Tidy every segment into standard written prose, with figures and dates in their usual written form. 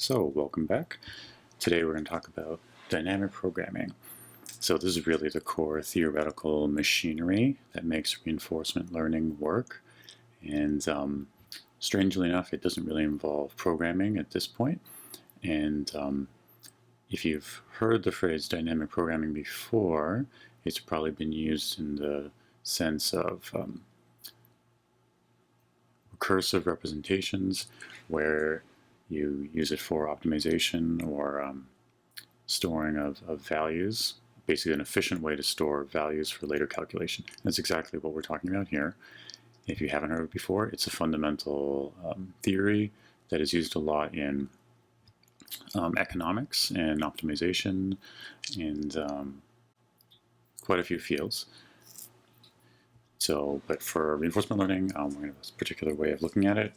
So, welcome back. Today we're going to talk about dynamic programming. So this is really the core theoretical machinery that makes reinforcement learning work. And strangely enough, it doesn't really involve programming at this point. And if you've heard the phrase dynamic programming before, it's probably been used in the sense of recursive representations, where you use it for optimization or storing of values, basically an efficient way to store values for later calculation. That's exactly what we're talking about here. If you haven't heard it before, it's a fundamental theory that is used a lot in economics and optimization and quite a few fields. So, but for reinforcement learning, we're going to have this particular way of looking at it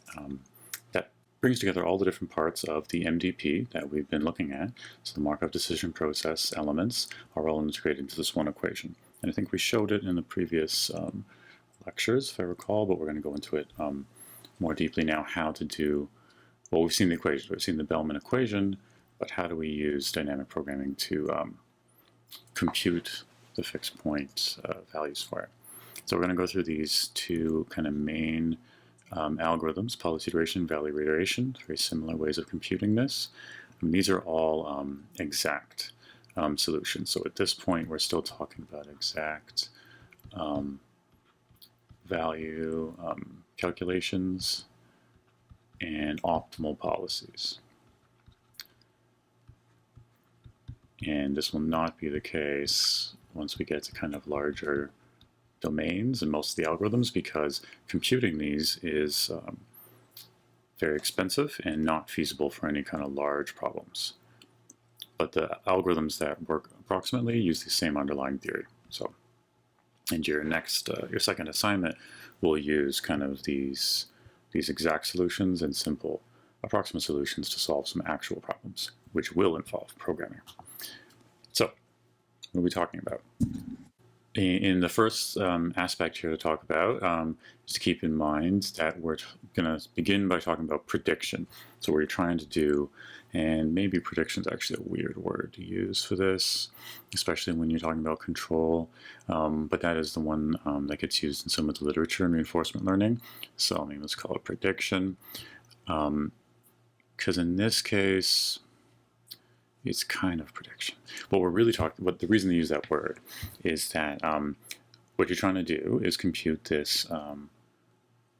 that brings together all the different parts of the MDP that we've been looking at. So the Markov decision process elements are all integrated into this one equation. And I think we showed it in the previous lectures, if I recall, but we're going to go into it more deeply now, how to do, well, we've seen the equation, we've seen the Bellman equation, but how do we use dynamic programming to compute the fixed point values for it? So we're going to go through these two kind of main algorithms, policy iteration, value iteration, very similar ways of computing this. And these are all exact solutions. So at this point, we're still talking about exact value calculations and optimal policies. And this will not be the case once we get to kind of larger domains and most of the algorithms, because computing these is very expensive and not feasible for any kind of large problems. But the algorithms that work approximately use the same underlying theory. So, and your next, your second assignment will use kind of these exact solutions and simple approximate solutions to solve some actual problems, which will involve programming. So, what are we talking about? In the first aspect here to talk about, is to keep in mind that we're going to begin by talking about prediction. So what you're trying to do, and maybe prediction is actually a weird word to use for this, especially when you're talking about control, but that is the one that gets used in some of the literature in reinforcement learning. So I mean, let's call it prediction, because in this case, it's kind of prediction. What we're really talking, what the reason they use that word is that what you're trying to do is compute this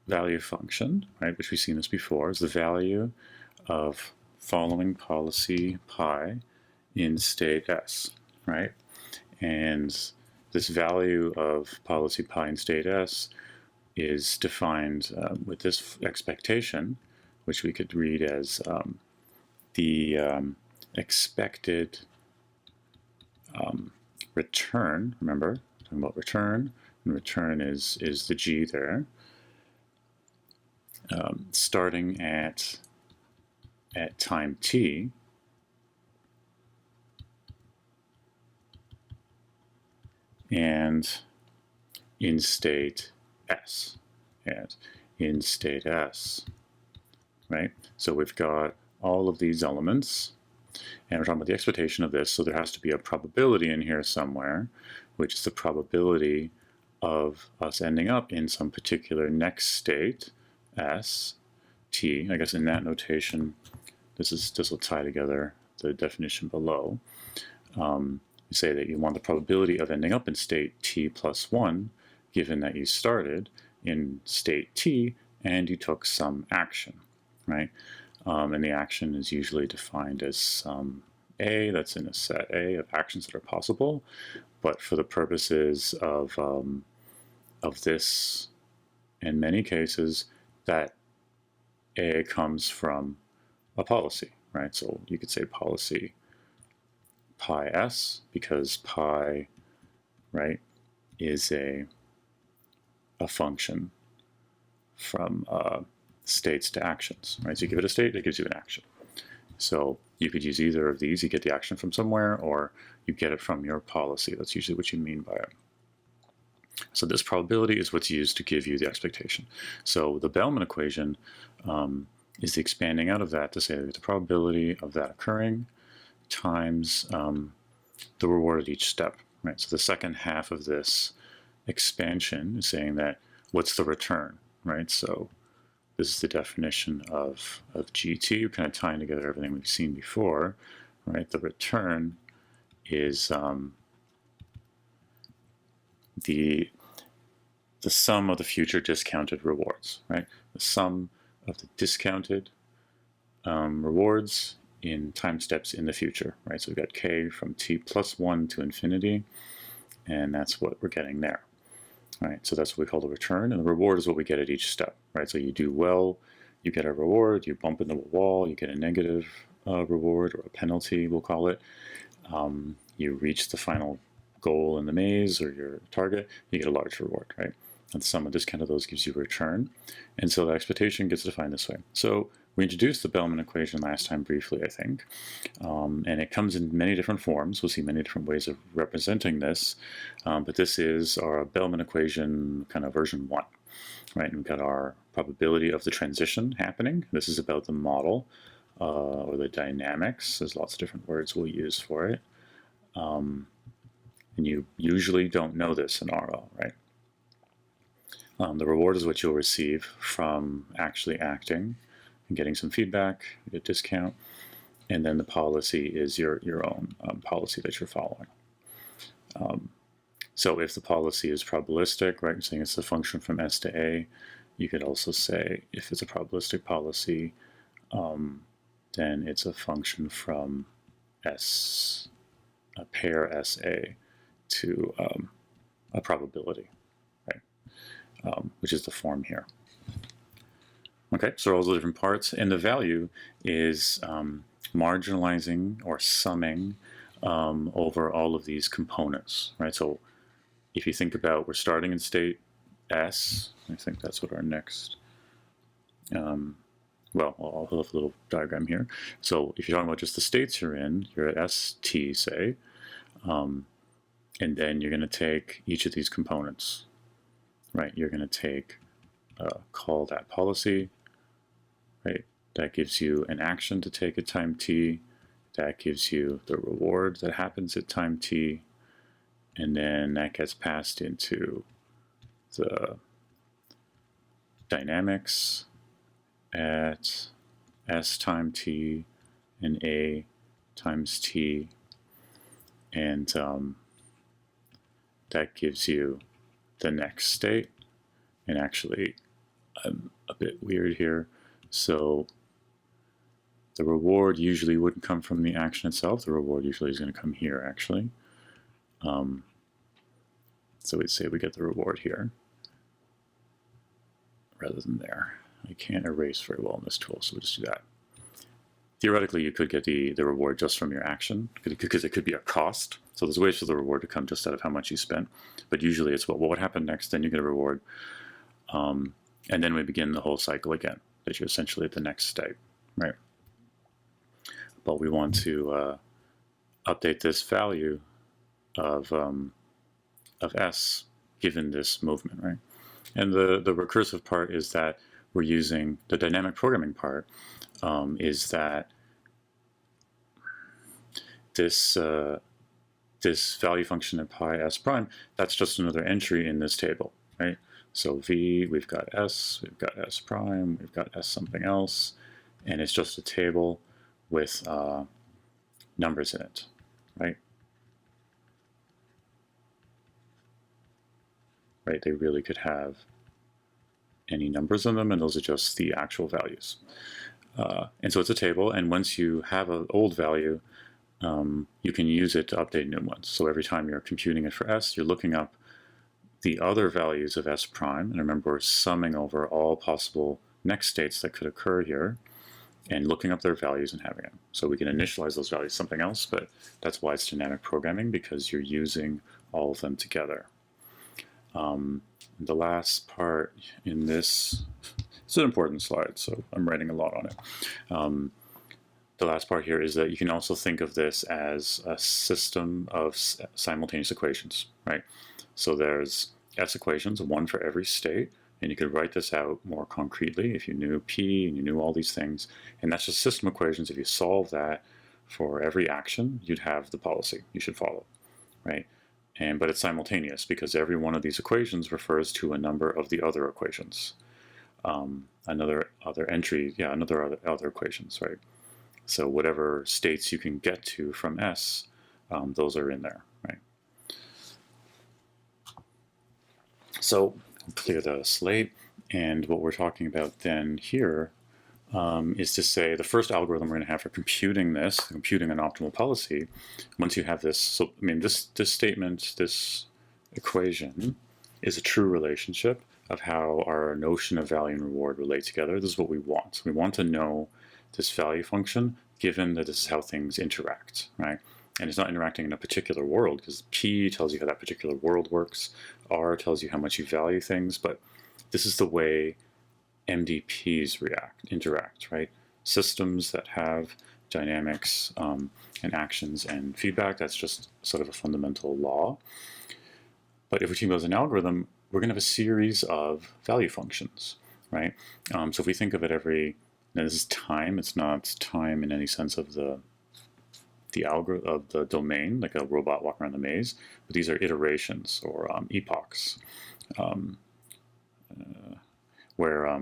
value function, right, which we've seen this before, is the value of following policy pi in state S, right? And this value of policy pi in state S is defined with this expectation, which we could read as the expected return. Remember, talking about return, and return is the g there, starting at time t, and in state s, and in state s, right? So we've got all of these elements, and we're talking about the expectation of this, so there has to be a probability in here somewhere, which is the probability of us ending up in some particular next state, S, T. I guess in that notation, this will tie together the definition below. You say that you want the probability of ending up in state T plus 1, given that you started in state T and you took some action, right? And the action is usually defined as some A that's in a set A of actions that are possible. But for the purposes of this, in many cases, that A comes from a policy, right? So you could say policy pi S, because pi, right, is a function from states to actions, right? So you give it a state, it gives you an action. So you could use either of these. You get the action from somewhere, or you get it from your policy. That's usually what you mean by it. So this probability is what's used to give you the expectation. So the Bellman equation is the expanding out of that to say that the probability of that occurring times the reward at each step, right? So the second half of this expansion is saying that what's the return, right? So this is the definition of GT, kind of tying together everything we've seen before, right? The return is the sum of the future discounted rewards, right? The sum of the discounted rewards in time steps in the future, right? So we've got k from t plus 1 to infinity, and that's what we're getting there, right? So that's what we call the return, and the reward is what we get at each step, right? So you do well, you get a reward, you bump into a wall, you get a negative reward, or a penalty, we'll call it. You reach the final goal in the maze or your target, you get a large reward, right? And the sum of discount of those gives you a return. And so the expectation gets defined this way. So we introduced the Bellman equation last time briefly, I think, and it comes in many different forms. We'll see many different ways of representing this, but this is our Bellman equation kind of version 1, right? And we've got our probability of the transition happening. This is about the model or the dynamics. There's lots of different words we'll use for it. And you usually don't know this in RL, right? The reward is what you'll receive from actually acting and getting some feedback, a discount, and then the policy is your own policy that you're following. So if the policy is probabilistic, right, saying it's a function from S to A, you could also say if it's a probabilistic policy, then it's a function from S, a pair SA to a probability, right, which is the form here. Okay, so all the different parts, and the value is marginalizing or summing over all of these components, right? So if you think about, we're starting in state S, I think that's what our next, well, I'll have a little diagram here. So if you're talking about just the states you're in, you're at ST, say, and then you're going to take each of these components, right? You're going to take, call that policy, right? That gives you an action to take at time t. That gives you the reward that happens at time t. And then that gets passed into the dynamics at S time t and A times t. And that gives you the next state. And actually, I'm a bit weird here. So the reward usually wouldn't come from the action itself. The reward usually is going to come here, actually. So we'd say we get the reward here rather than there. I can't erase very well in this tool, so we'll just do that. Theoretically, you could get the reward just from your action, because it could be a cost. So there's ways for the reward to come just out of how much you spent. But usually it's, well, what would happen next? Then you get a reward. And then we begin the whole cycle again, that you're essentially at the next state, right? But we want to update this value of S given this movement, right? And the recursive part is that we're using the dynamic programming part, is that this this value function at pi s prime, that's just another entry in this table, right? So V, we've got S, we've got S prime, we've got S something else, and it's just a table with numbers in it, right? Right, they really could have any numbers in them, and those are just the actual values. And so it's a table, and once you have an old value, you can use it to update new ones. So every time you're computing it for S, you're looking up the other values of S prime, and remember, we're summing over all possible next states that could occur here, and looking up their values and having them. So we can initialize those values something else, but that's why it's dynamic programming, because you're using all of them together. The last part in this, it's an important slide, so I'm writing a lot on it. The last part here is that you can also think of this as a system of simultaneous equations, right? So there's S equations, one for every state, And you could write this out more concretely if you knew P and you knew all these things. And that's just system equations. If you solve that for every action, you'd have the policy you should follow, right? But it's simultaneous because every one of these equations refers to a number of the other equations. Other equations, right? So whatever states you can get to from S, those are in there, right? So clear the slate, and what we're talking about then here is to say the first algorithm we're going to have for computing this, computing an optimal policy. Once you have this, so I mean this statement, this equation is a true relationship of how our notion of value and reward relate together. This is what we want. We want to know this value function given that this is how things interact, right? And it's not interacting in a particular world because P tells you how that particular world works, R tells you how much you value things, but this is the way MDPs interact, right? Systems that have dynamics and actions and feedback, that's just sort of a fundamental law. But if we think about an algorithm, we're going to have a series of value functions, right? So if we think of it now this is time, it's not time in any sense of the domain, like a robot walking around the maze, but these are iterations or epochs, where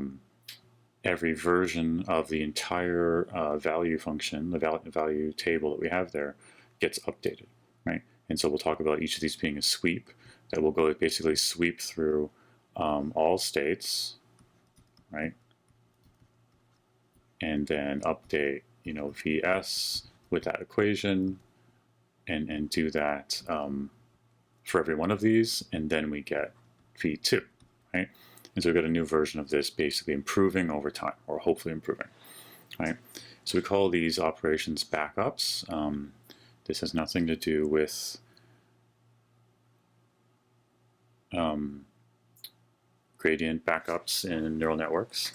every version of the entire value function, the value table that we have there, gets updated, right? And so we'll talk about each of these being a sweep that will go basically sweep through all states, right? And then update, VS with that equation and do that for every one of these, and then we get V2, right? And so we've got a new version of this basically improving over time, or hopefully improving, right? So we call these operations backups. This has nothing to do with gradient backups in neural networks.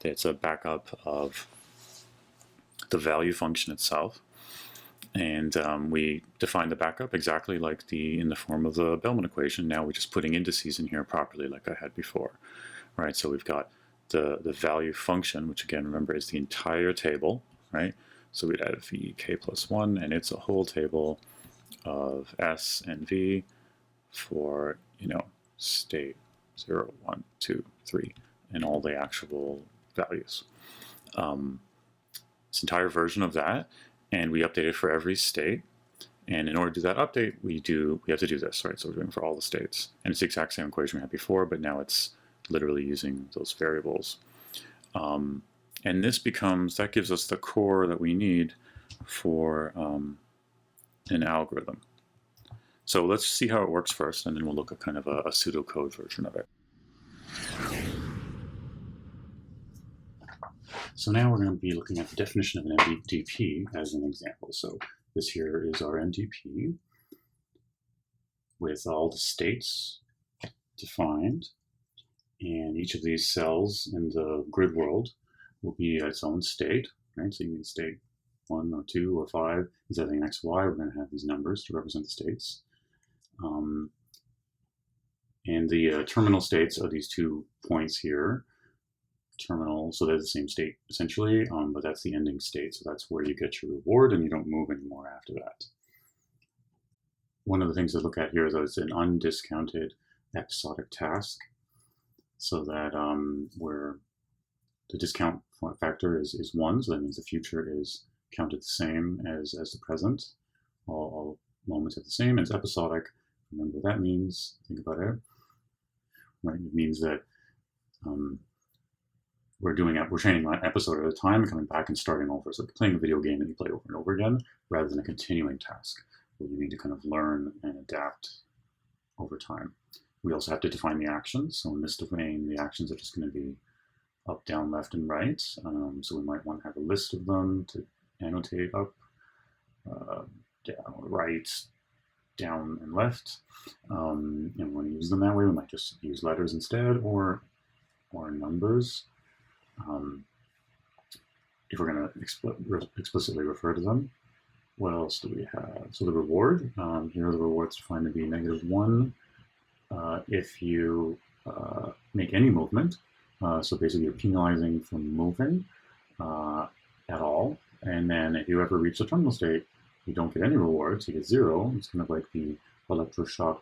It's a backup of the value function itself. And we define the backup exactly like in the form of the Bellman equation. Now we're just putting indices in here properly like I had before, right? So we've got the value function, which again, remember, is the entire table, right? So we'd add VK plus 1, and it's a whole table of S and V for, state 0, 1, 2, 3, and all the actual values. This entire version of that, and we update it for every state. And in order to do that update, we have to do this, right? So we're doing it for all the states. And it's the exact same equation we had before, but now it's literally using those variables. And that gives us the core that we need for an algorithm. So let's see how it works first, and then we'll look at kind of a pseudocode version of it. So now we're going to be looking at the definition of an MDP as an example. So this here is our MDP with all the states defined, and each of these cells in the grid world will be its own state, right? So you need state 1 or 2 or 5 is everything x, y. We're going to have these numbers to represent the states. And the terminal states are these 2 points here. Terminal, so they're the same state essentially, but that's the ending state, so that's where you get your reward and you don't move anymore after that. One of the things to look at here is that it's an undiscounted episodic task, so that where the discount factor is 1, so that means the future is counted the same as the present. All moments are the same. It's episodic. Remember what that means. Think about it. Right? It means that we're training one episode at a time, coming back and starting over. So like playing a video game that you play over and over again, rather than a continuing task where you need to kind of learn and adapt over time. We also have to define the actions. So in this domain, the actions are just going to be up, down, left, and right. So we might want to have a list of them to annotate up, down, right, down, and left. And when we use them that way, we might just use letters instead, or numbers. If we're going to explicitly refer to them. What else do we have? So the reward, here are the rewards defined to be -1. If you make any movement. So basically you're penalizing from moving at all. And then if you ever reach the terminal state, you don't get any rewards, you get 0. It's kind of like the electroshock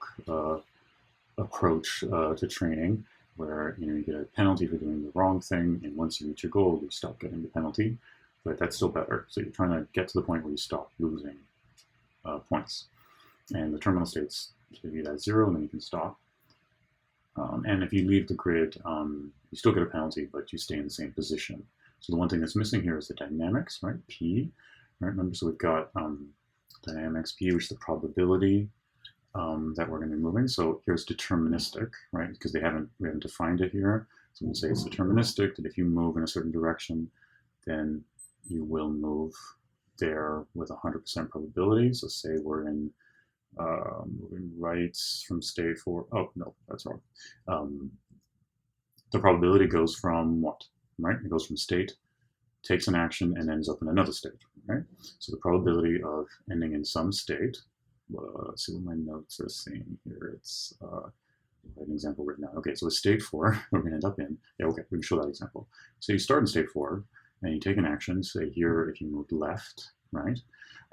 approach to training, where you get a penalty for doing the wrong thing, and once you reach your goal, you stop getting the penalty. But that's still better. So you're trying to get to the point where you stop losing points. And the terminal states give you that 0, and then you can stop. And if you leave the grid, you still get a penalty, but you stay in the same position. So the one thing that's missing here is the dynamics, right? P, right? Remember, so we've got dynamics P, which is the probability that we're going to be moving. So here's deterministic, right? Because we haven't defined it here. So we'll say it's deterministic, that if you move in a certain direction, then you will move there with 100% probability. So say we're in moving right from state 4. Oh, no, that's wrong. The probability goes from what, right? It goes from state, takes an action, and ends up in another state, right? So the probability of ending in some state, let's see what my notes are saying here. It's an example written down. Okay, so with state 4, we're going to end up in, yeah, okay, we can show that example. So you start in state 4, and you take an action, say here, if you moved left, right?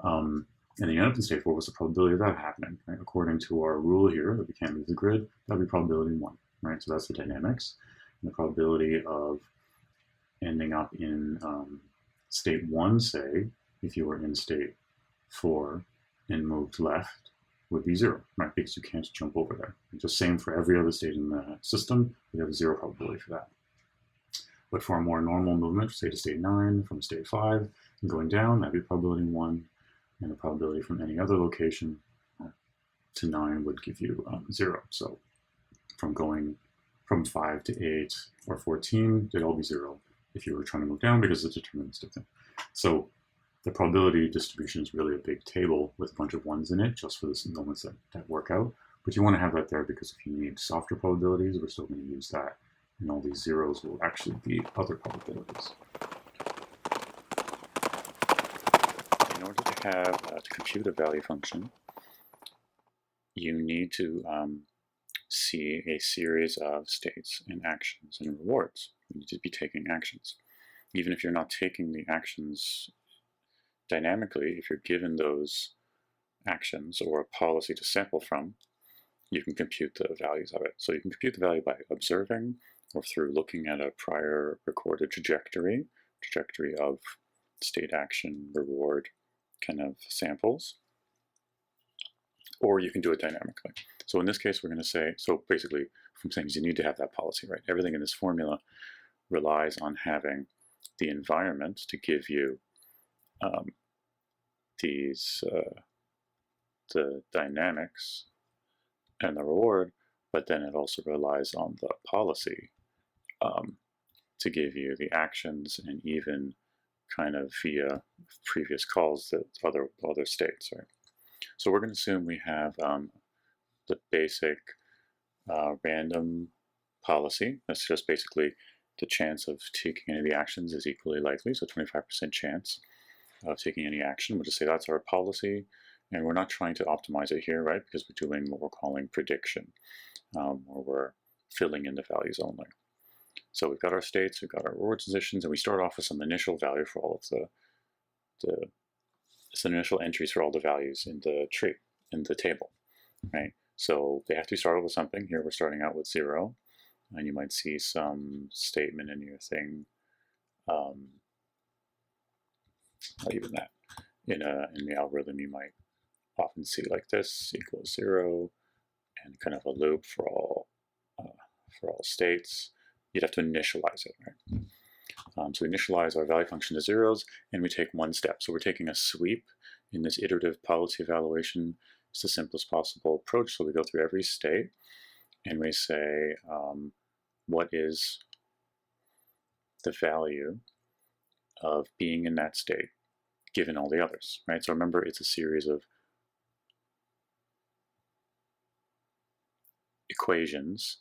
And then you end up in state 4, what's the probability of that happening, right? According to our rule here, that we can't leave the grid, that would be probability 1, right? So that's the dynamics. And the probability of ending up in state 1, say, if you were in state 4 and moved left, would be 0, right? Because you can't jump over there. And just same for every other state in the system, we have 0 probability for that. But for a more normal movement, say to state 9, from state 5, and going down, that'd be probability 1. And the probability from any other location to 9 would give you 0. So from going from 5 to 8 or 14, they'd all be 0 if you were trying to move down, because it's a deterministic thing. So the probability distribution is really a big table with a bunch of 1s in it, just for the moments that work out. But you want to have that there, because if you need softer probabilities, we're still going to use that. And all these 0s will actually be other probabilities. In order to have to compute a value function, you need to see a series of states and actions and rewards. You need to be taking actions. Even if you're not taking the actions dynamically, if you're given those actions or a policy to sample from, you can compute the values of it. So you can compute the value by observing, or through looking at a prior recorded trajectory of state, action, reward kind of samples, or you can do it dynamically. So in this case, we're going to say, so basically from things, you need to have that policy, right? Everything in this formula relies on having the environment to give you the dynamics and the reward, but then it also relies on the policy to give you the actions, and even kind of via previous calls that other states, right? So we're going to assume we have the basic random policy. That's just basically the chance of taking any of the actions is equally likely, so 25% chance of taking any action. We'll just say that's our policy, and we're not trying to optimize it here, right? Because we're doing what we're calling prediction, where we're filling in the values only. So we've got our states, we've got our reward positions, and we start off with some initial value for all of some initial entries for all the values in the tree, in the table, right? So they have to be started with something. Here we're starting out with 0, and you might see some statement in your thing, not even that. In the algorithm, you might often see like this, equals 0, and kind of a loop for all states. You'd have to initialize it, right? So we initialize our value function to 0s, and we take one step. So we're taking a sweep in this iterative policy evaluation. It's the simplest possible approach. So we go through every state, and we say, what is the value of being in that state given all the others, right? So remember, it's a series of equations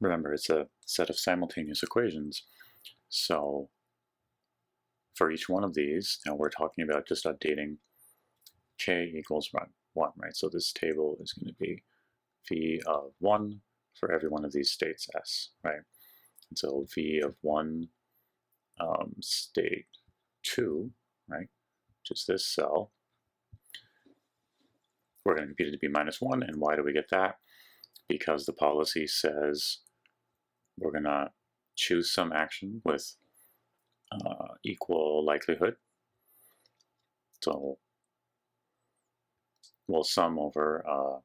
remember, it's a set of simultaneous equations. So for each one of these, now we're talking about just updating k equals 1, right? So this table is going to be v of 1 for every one of these states s, right? And so v of 1 state 2, right, which is this cell, we're going to compute it to be -1. And why do we get that? Because the policy says we're going to choose some action with equal likelihood. So we'll sum over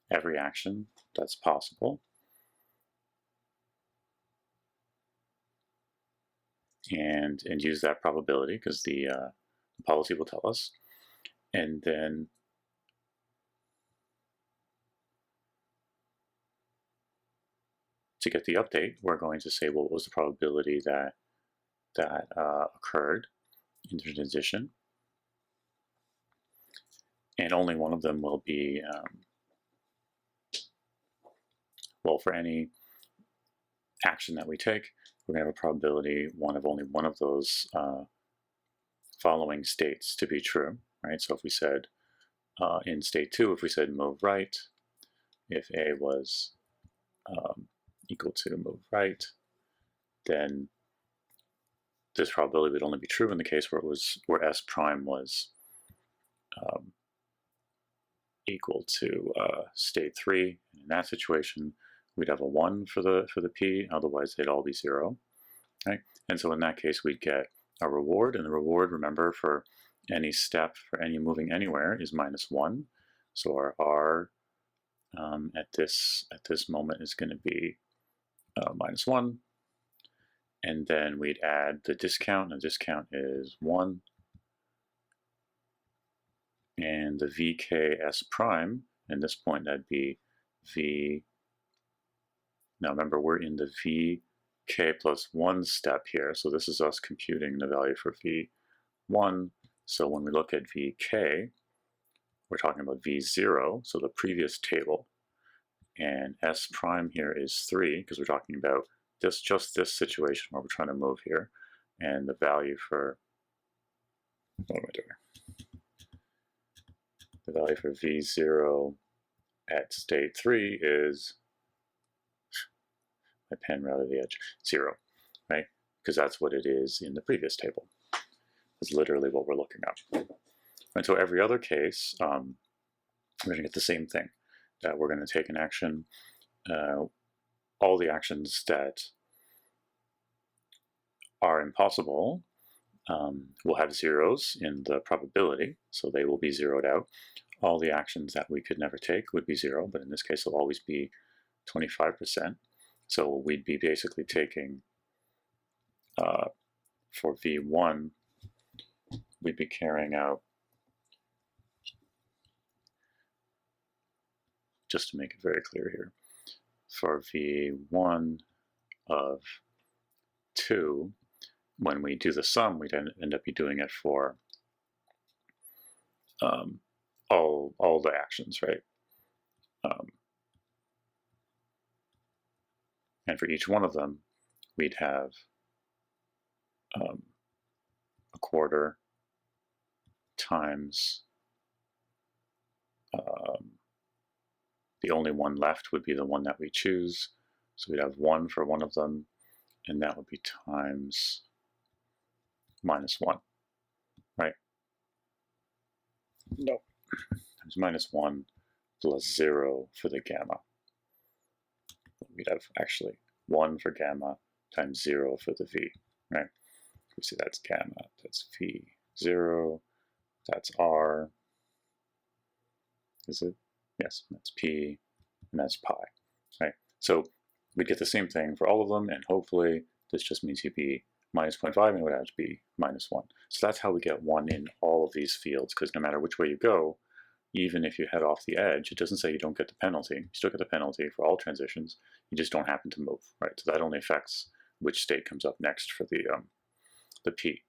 every action that's possible. And use that probability, because the policy will tell us. And then to get the update, we're going to say, well, what was the probability that occurred in the transition? And only one of them will be, well, for any action that we take, we're going to have a probability of only one of those following states to be true, right? So if we said in state 2, if we said move right, if A was equal to move right, then this probability would only be true in the case where S prime was equal to state 3. And in that situation, we'd have a 1 for the P, otherwise they'd all be 0, right? And so in that case, we'd get a reward, and the reward, remember, for any step, for any moving anywhere, is -1. So our R at this moment is going to be -1. And then we'd add the discount, and the discount is 1. And the VKS prime, at this point, that'd be V. Now remember, we're in the VK plus 1 step here, so this is us computing the value for V1. So when we look at VK, we're talking about V0, so the previous table. And S prime here is 3, because we're talking about just this situation where we're trying to move here. And the value for, what am I doing? The value for V0 at state 3 is, my pen routed the edge, 0, right? Because that's what it is in the previous table. It's literally what we're looking at. And so every other case, we're going to get the same thing, that we're going to take an action, all the actions that are impossible will have zeros in the probability, so they will be zeroed out. All the actions that we could never take would be 0, but in this case it'll always be 25%. So we'd be basically taking, for V1, we'd be carrying out, just to make it very clear here, for V1 of 2, when we do the sum, we'd end up doing it for all the actions, right? And for each one of them, we'd have a quarter times the only one left would be the one that we choose. So we'd have 1 for one of them, and that would be times -1, right? No, times -1 plus 0 for the gamma. We'd have actually 1 for gamma times 0 for the V, right? We see that's gamma, that's V0, that's R. Is it? Yes, that's P, and that's pi, right? So we'd get the same thing for all of them, and hopefully this just means you'd be -0.5, and it would have to be -1. So that's how we get 1 in all of these fields, because no matter which way you go, even if you head off the edge, it doesn't say you don't get the penalty. You still get the penalty for all transitions. You just don't happen to move, right? So that only affects which state comes up next for the P.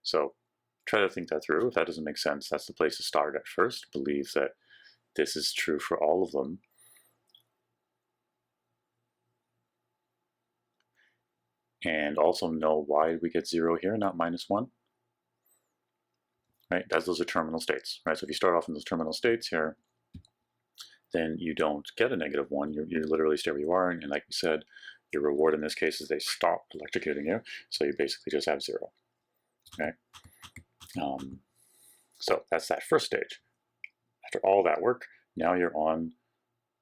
So try to think that through. If that doesn't make sense, that's the place to start at first. Believe that this is true for all of them. and also know why we get 0 here, not -1. Right, as those are terminal states, right? So if you start off in those terminal states here, then you don't get a -1. You literally stay where you are, and like we said, your reward in this case is they stop electrocuting you, so you basically just have 0. Okay, so that's that first stage. After all that work, now you're on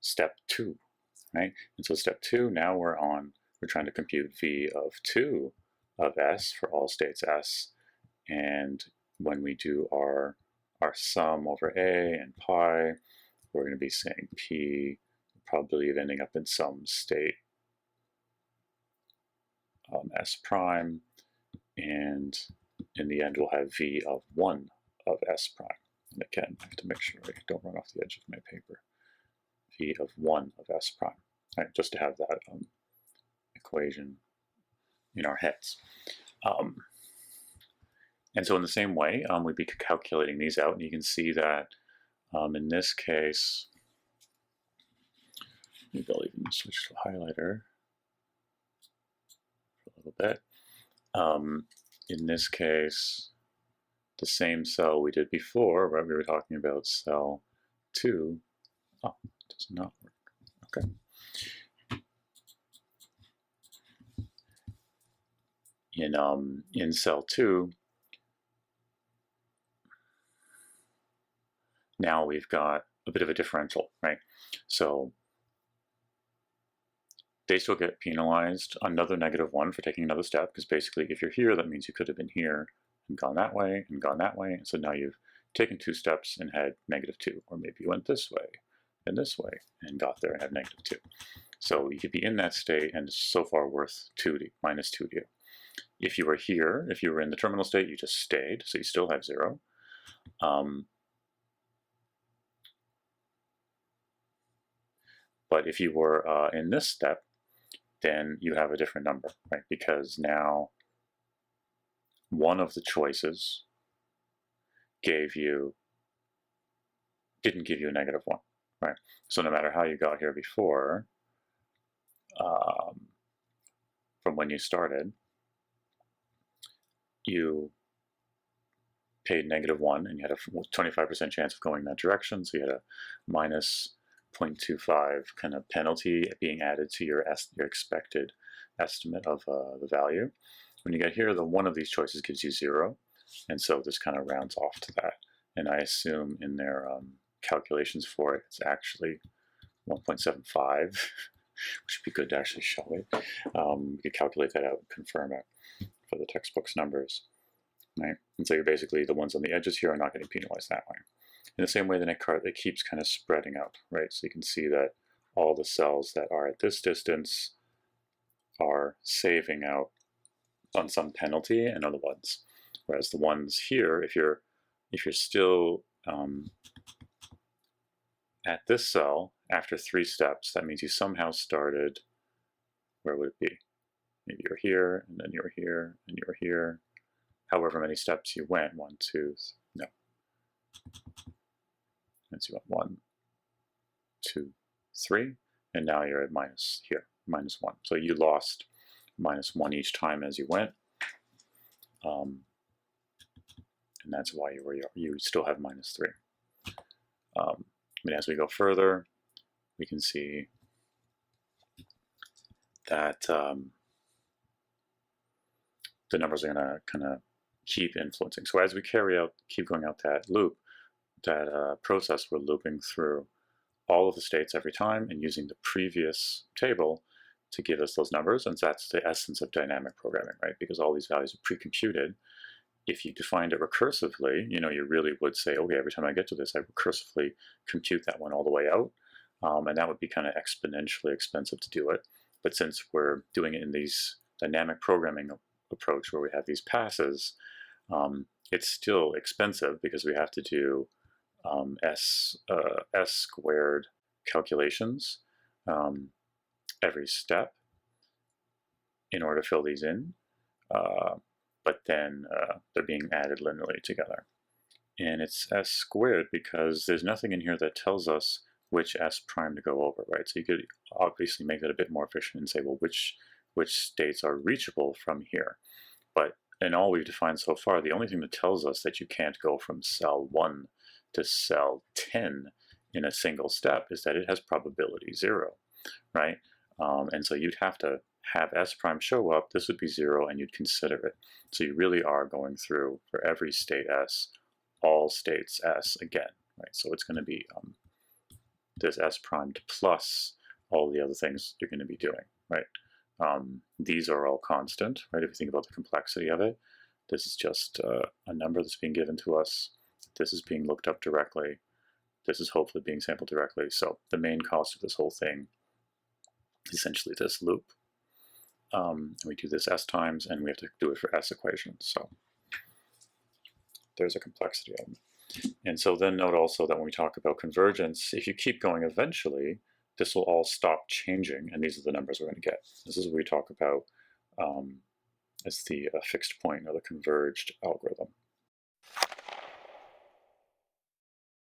step 2, right? And so step 2, now we're trying to compute v of 2 of s for all states s, and when we do our sum over a and pi, we're going to be saying p probability of ending up in some state s prime, and in the end we'll have v of 1 of s prime. And again, I have to make sure I don't run off the edge of my paper. V of 1 of s prime, right? Just to have that equation in our heads. And so in the same way, we'd be calculating these out, and you can see that in this case, maybe I'll even switch to a highlighter for a little bit. In this case, the same cell we did before, right? We were talking about cell 2. Oh, it does not work. Okay. In cell 2, now we've got a bit of a differential, right? So they still get penalized another -1 for taking another step, because basically if you're here, that means you could have been here and gone that way and gone that way. And so now you've taken 2 steps and had -2, or maybe you went this way and got there and had -2. So you could be in that state and it's so far worth -2 to you. If you were here, if you were in the terminal state, you just stayed, so you still have 0. But if you were in this step, then you have a different number, right? Because now one of the choices didn't give you a -1, right? So no matter how you got here before, from when you started, you paid -1 and you had a 25% chance of going that direction, so you had a -0.25 kind of penalty being added to your expected estimate of the value. When you get here, one of these choices gives you 0, and so this kind of rounds off to that. And I assume in their calculations for it, it's actually 1.75, which would be good to actually show it. You could calculate that out and confirm it for the textbook's numbers, right? And so you're basically, the ones on the edges here are not getting penalized that way. In the same way, it keeps kind of spreading out, right? So you can see that all the cells that are at this distance are saving out on some penalty and other ones. Whereas the ones here, if you're still at this cell after 3 steps, that means you somehow started, where would it be? Maybe you're here, and then you're here, and you're here. However many steps you went, 1, 2, no. And so you went 1, 2, 3, and now you're at -1. So you lost -1 each time as you went, and that's why you still have -3. But as we go further, we can see that the numbers are going to kind of keep influencing. So as we keep going out that loop, that process, we're looping through all of the states every time and using the previous table to give us those numbers. And that's the essence of dynamic programming, right? Because all these values are pre-computed. If you defined it recursively, you really would say, okay, every time I get to this, I recursively compute that one all the way out. And that would be kind of exponentially expensive to do it. But since we're doing it in these dynamic programming approach where we have these passes, it's still expensive because we have to do s squared calculations every step in order to fill these in. But then they're being added linearly together. And it's s squared because there's nothing in here that tells us which s prime to go over, right? So you could obviously make that a bit more efficient and say, well, which which states are reachable from here. But in all we've defined so far, the only thing that tells us that you can't go from cell 1 to cell 10 in a single step is that it has probability 0, right? And so you'd have to have S prime show up, this would be 0, and you'd consider it. So you really are going through, for every state S, all states S again, right? So it's going to be this S primed plus all the other things you're going to be doing, right? These are all constant, right? If you think about the complexity of it, this is just a number that's being given to us. This is being looked up directly. This is hopefully being sampled directly. So the main cost of this whole thing is essentially this loop. And we do this S times, and we have to do it for S equations. So there's a complexity element. And so then note also that when we talk about convergence, if you keep going eventually, this will all stop changing, and these are the numbers we're going to get. This is what we talk about as the fixed point or the converged algorithm.